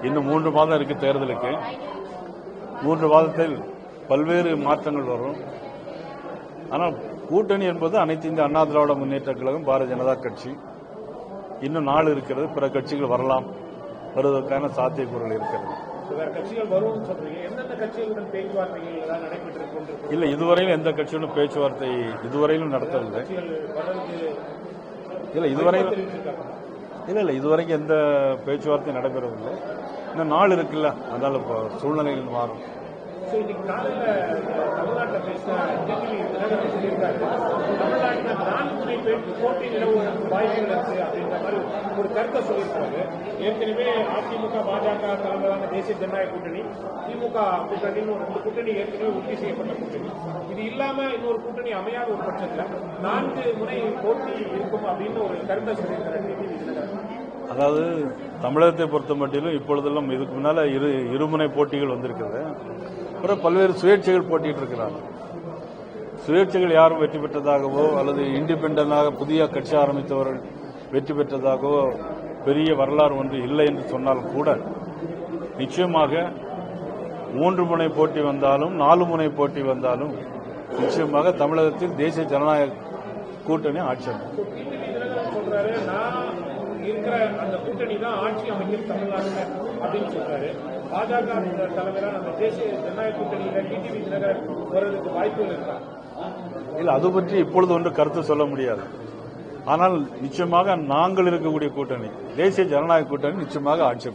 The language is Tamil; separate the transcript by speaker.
Speaker 1: இன்னும் 3 மாதம் இருக்கு தேர்தலுக்கு. 3 மாதத்தில் பல்வேறு மாற்றங்கள் வரும். ஆனால் கூட்டணி என்பது அனைத்து இந்திய அண்ணா திராவிட முன்னேற்ற கழகம், பாரதிய ஜனதா கட்சி. இன்னும் நாள் இருக்கிறது. பிற கட்சிகள் வரலாம், வருவதற்கான சாத்தியக்கூறுகள் இருக்கிறது. இல்லை, இதுவரையிலும் எந்த கட்சியுடன் பேச்சுவார்த்தை இதுவரையிலும் நடத்தவில்லை. இல்லை, இதுவரைக்கும் எந்த பேச்சுவார்த்தையும் நடைபெறவில்லை. இன்னும் நாள் இருக்குல்ல, அதனால இப்போ சூழ்நிலைகள் மாறும்.
Speaker 2: தமிழ்நாட்டில் பேசின தமிழ்நாட்டில் 4 முனை போட்டி நிலவுவதற்கு வாய்ப்புகள் இருக்கு அப்படின்ற மாதிரி ஒரு கருத்தை சொல்லியிருக்காரு. ஏற்கனவே அதிமுக பாஜக தலைமையிலான தேசிய ஜனநாயக கூட்டணி, திமுக கூட்டணின்னு 2 கூட்டணி ஏற்கனவே உறுதி செய்யப்பட்ட கூட்டணி. இது இல்லாம இன்னொரு கூட்டணி அமையாத ஒரு பட்சத்தில் 4 முனை போட்டி இருக்கும் அப்படின்னு ஒரு கருத்தை சொல்லியிருக்காரு.
Speaker 1: அதாவது தமிழகத்தை பொறுத்த மட்டிலும் இப்பொழுதெல்லாம் இதுக்கு முன்னால இருமுனை போட்டிகள் வந்திருக்கிறது. அப்புறம் பல்வேறு சுயேட்சைகள் போட்டிட்டு இருக்கிறாங்க. சுயேட்சைகள் யாரும் வெற்றி பெற்றதாகவோ அல்லது இண்டிபெண்டனாக புதிய கட்சி ஆரம்பித்தவர்கள் வெற்றி பெற்றதாகவோ பெரிய வரலாறு ஒன்று இல்லை என்று சொன்னாலும் கூட நிச்சயமாக 3 முனை போட்டி வந்தாலும் 4 முனை போட்டி வந்தாலும் நிச்சயமாக தமிழகத்தில் தேசிய ஜனநாயக கூட்டணி ஆட்சி
Speaker 2: சொல்றாரு. இருக்கிற அந்த கூட்டணி தான் ஆட்சி அமைக்கும் தமிழ்நாட்டில் அப்படின்னு சொல்றாரு. பாஜக தலைமையிலான அந்த தேசிய ஜனநாயக கூட்டணியில டிடிவி தினகரன் வருவதற்கு வாய்ப்புகள் இருக்கா?
Speaker 1: இல்ல, அது பற்றி இப்பொழுது ஒன்று கருத்து சொல்ல முடியாது. ஆனால் நிச்சயமாக நாங்கள் இருக்கக்கூடிய கூட்டணி தேசிய ஜனநாயக கூட்டணி நிச்சயமாக ஆட்சி